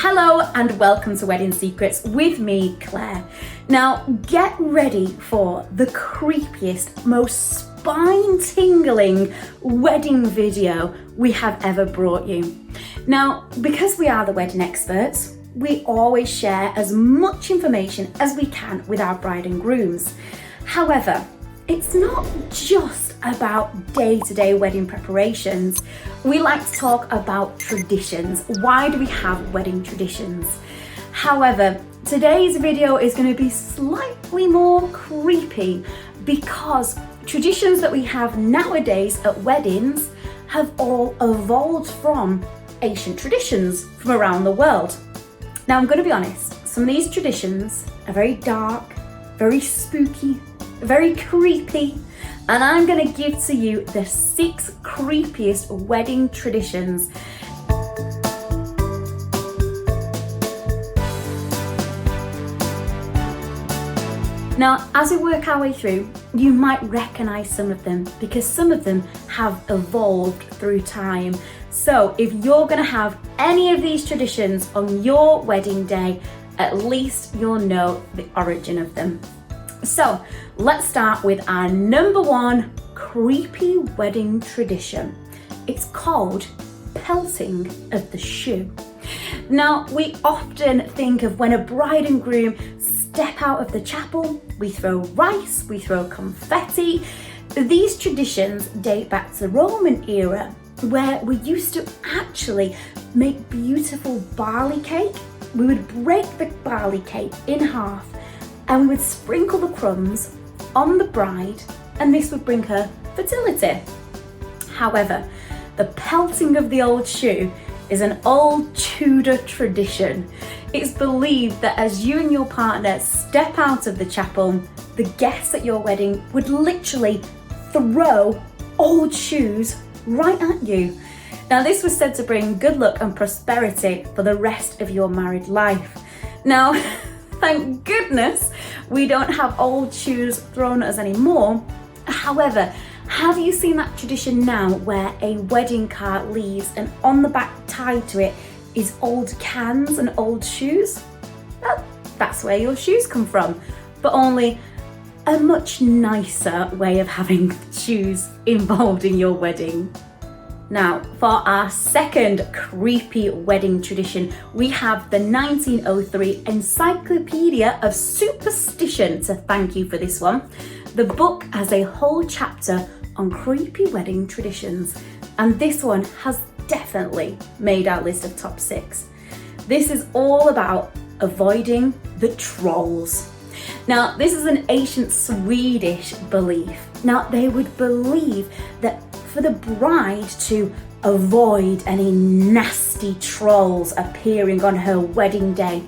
Hello and welcome to Wedding Secrets with me, Claire. Now get ready for the creepiest, most spine-tingling wedding video we have ever brought you. Now, because we are the wedding experts, we always share as much information as we can with our bride and grooms. However, it's not just about day-to-day wedding preparations. We like to talk about traditions. Why do we have wedding traditions? However, today's video is going to be slightly more creepy because traditions that we have nowadays at weddings have all evolved from ancient traditions from around the world. Now, I'm going to be honest, some of these traditions are very dark, very spooky, very creepy, and I'm going to give to you the 6 creepiest wedding traditions. Now, as we work our way through, you might recognise some of them because some of them have evolved through time. So if you're going to have any of these traditions on your wedding day, at least you'll know the origin of them. So let's start with our number 1 creepy wedding tradition. It's called pelting of the shoe. Now, we often think of when a bride and groom step out of the chapel, we throw rice, we throw confetti. These traditions date back to the Roman era, where we used to actually make beautiful barley cake. We would break the barley cake in half and we would sprinkle the crumbs on the bride, and this would bring her fertility. However, the pelting of the old shoe is an old Tudor tradition. It's believed that as you and your partner step out of the chapel, the guests at your wedding would literally throw old shoes right at you. Now, this was said to bring good luck and prosperity for the rest of your married life. Now, thank goodness we don't have old shoes thrown at us anymore. However, have you seen that tradition now where a wedding cart leaves and on the back tied to it is old cans and old shoes? Well, that's where your shoes come from, but only a much nicer way of having shoes involved in your wedding. Now, for our second creepy wedding tradition, we have the 1903 Encyclopedia of Superstition to thank you for this one. The book has a whole chapter on creepy wedding traditions, and this one has definitely made our list of top 6. This is all about avoiding the trolls. Now, this is an ancient Swedish belief. Now, they would believe that for the bride to avoid any nasty trolls appearing on her wedding day,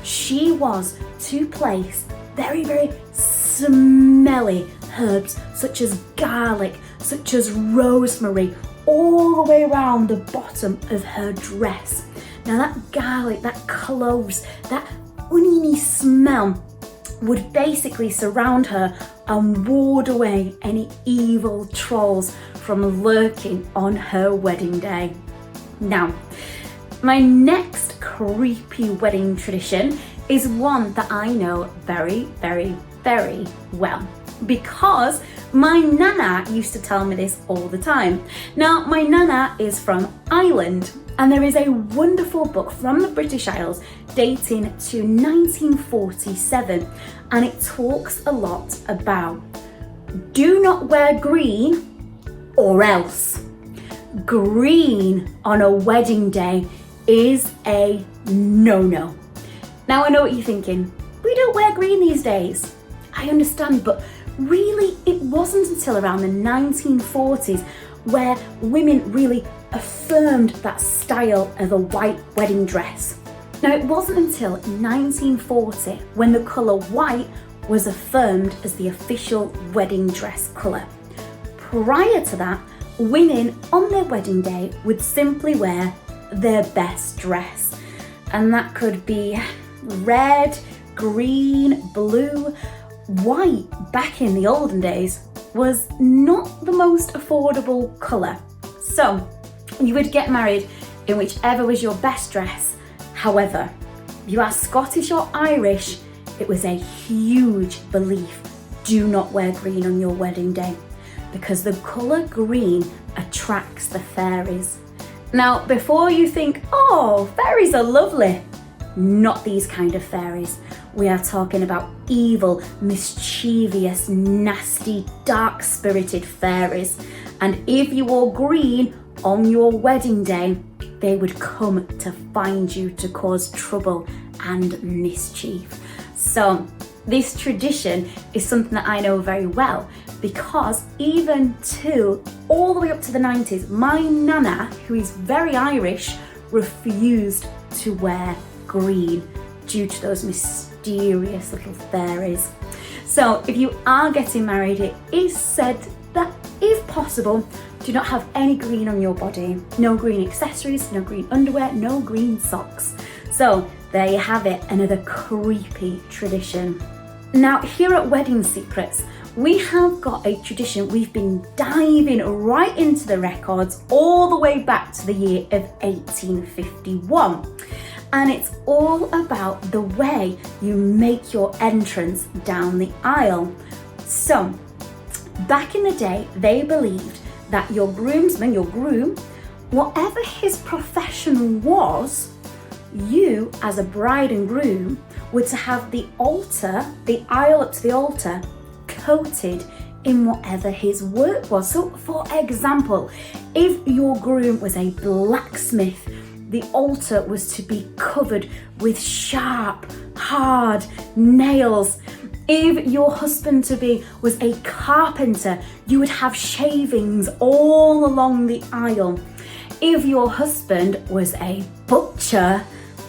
she was to place very, very smelly herbs such as garlic, such as rosemary, all the way around the bottom of her dress. Now, that garlic, that cloves, that oniony smell would basically surround her and ward away any evil trolls from lurking on her wedding day. Now, my next creepy wedding tradition is one that I know very, very, very well because my nana used to tell me this all the time. Now, my nana is from Ireland, and there is a wonderful book from the British Isles dating to 1947, and it talks a lot about do not wear green or else. Green on a wedding day is a no-no. Now, I know what you're thinking. We don't wear green these days. I understand, but really it wasn't until around the 1940s where women really affirmed that style of a white wedding dress. Now, it wasn't until 1940 when the colour white was affirmed as the official wedding dress colour. Prior to that, women on their wedding day would simply wear their best dress, and that could be red, green, blue. White back in the olden days was not the most affordable colour. So you would get married in whichever was your best dress. However, if you are Scottish or Irish, it was a huge belief: do not wear green on your wedding day, because the colour green attracts the fairies. Now, before you think, oh, fairies are lovely, not these kind of fairies. We are talking about evil, mischievous, nasty, dark-spirited fairies. And if you wore green on your wedding day, they would come to find you to cause trouble and mischief. So this tradition is something that I know very well, because even to all the way up to the 90s, my nana, who is very Irish, refused to wear green due to those mysterious little fairies. So if you are getting married, it is said that if possible, do not have any green on your body. No green accessories, no green underwear, no green socks. So there you have it, another creepy tradition. Now, here at Wedding Secrets, we have got a tradition. We've been diving right into the records all the way back to the year of 1851. And it's all about the way you make your entrance down the aisle. So, back in the day, they believed that your groomsman, your groom, whatever his profession was, you as a bride and groom were to have the altar, the aisle up to the altar, coated in whatever his work was. So for example, if your groom was a blacksmith, the altar was to be covered with sharp, hard nails. If your husband-to-be was a carpenter, you would have shavings all along the aisle. If your husband was a butcher,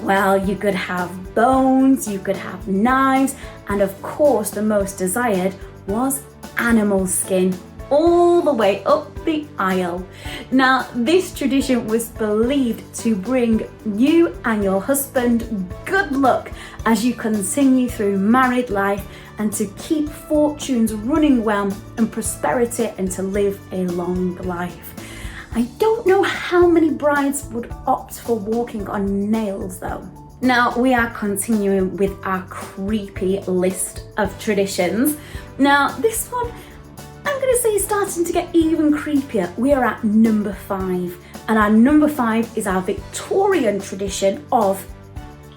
well, you could have bones, you could have knives, and of course the most desired was animal skin, all the way up the aisle. Now, this tradition was believed to bring you and your husband good luck as you continue through married life, and to keep fortunes running well and prosperity, and to live a long life. I don't know how many brides would opt for walking on nails though. Now, we are continuing with our creepy list of traditions. Now, this one, I'm going to say, is starting to get even creepier. We are at number 5, and our number 5 is our Victorian tradition of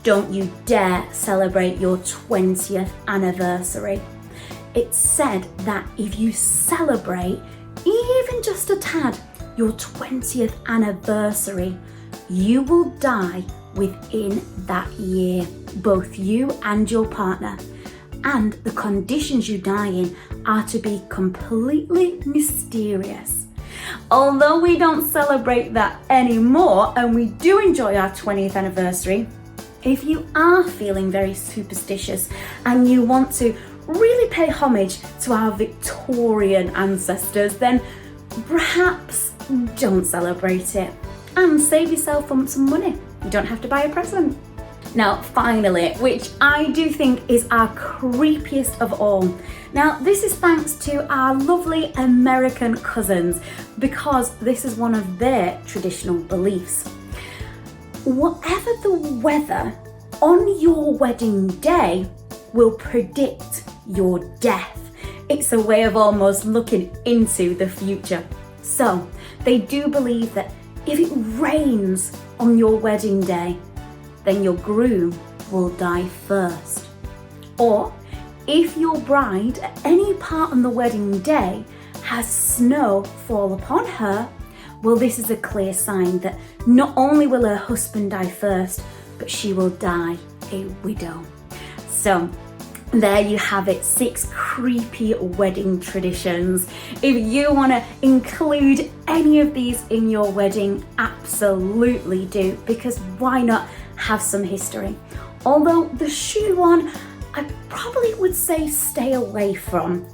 don't you dare celebrate your 20th anniversary. It's said that if you celebrate even just a tad your 20th anniversary, you will die within that year, both you and your partner. And the conditions you die in are to be completely mysterious. Although we don't celebrate that anymore, and we do enjoy our 20th anniversary, if you are feeling very superstitious and you want to really pay homage to our Victorian ancestors, then perhaps don't celebrate it and save yourself some money. You don't have to buy a present. Now, finally, which I do think is our creepiest of all. Now, this is thanks to our lovely American cousins, because this is one of their traditional beliefs. Whatever the weather on your wedding day will predict your death. It's a way of almost looking into the future. So, they do believe that if it rains on your wedding day, then your groom will die first. Or if your bride at any part on the wedding day has snow fall upon her, well, this is a clear sign that not only will her husband die first, but she will die a widow. So there you have it, 6 creepy wedding traditions. If you want to include any of these in your wedding, absolutely do, because why not have some history? Although the shoe one, I probably would say stay away from.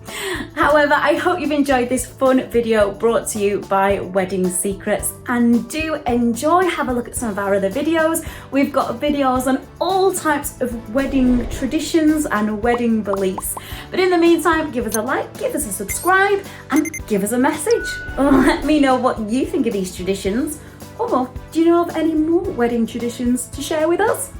However, I hope you've enjoyed this fun video brought to you by Wedding Secrets, and do enjoy, have a look at some of our other videos. We've got videos on all types of wedding traditions and wedding beliefs. But in the meantime, give us a like, give us a subscribe, and give us a message. Let me know what you think of these traditions. Or do you know of any more wedding traditions to share with us?